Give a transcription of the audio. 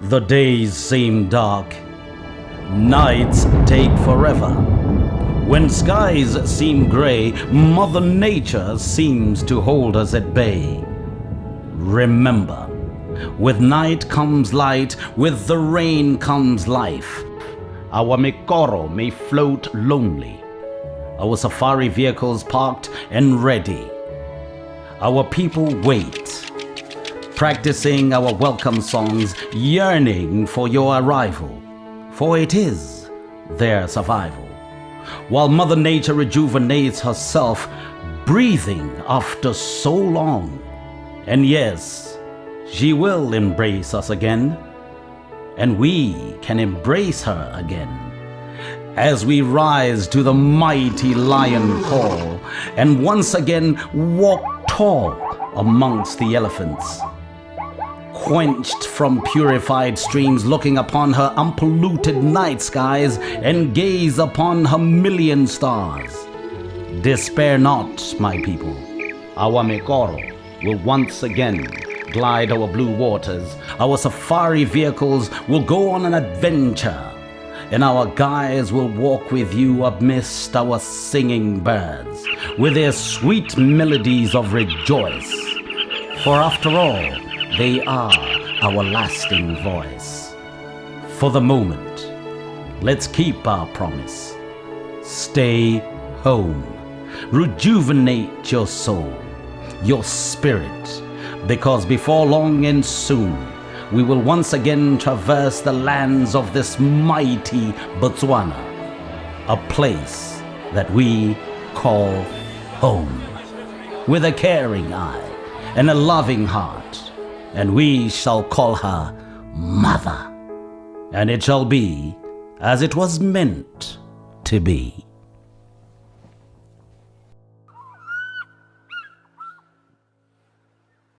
The days seem dark, nights take forever. When skies seem grey, Mother Nature seems to hold us at bay. Remember, with night comes light, with the rain comes life. Our Mikoro may float lonely, our safari vehicles parked and ready. Our people wait, practicing our welcome songs, yearning for your arrival, for it is their survival. While Mother Nature rejuvenates herself, breathing after so long. And yes, she will embrace us again, and we can embrace her again. As we rise to the mighty lion call, and once again walk tall amongst the elephants. Quenched from purified streams, looking upon her unpolluted night skies, and gaze upon her million stars. Despair not, my people. Our Mikoro will once again glide our blue waters. Our safari vehicles will go on an adventure, and our guides will walk with you amidst our singing birds, with their sweet melodies of rejoice. For after all, they are our lasting voice. For the moment, let's keep our promise. Stay home. Rejuvenate your soul, your spirit, because before long and soon, we will once again traverse the lands of this mighty Botswana, a place that we call home. With a caring eye and a loving heart, and we shall call her Mother. And it shall be as it was meant to be.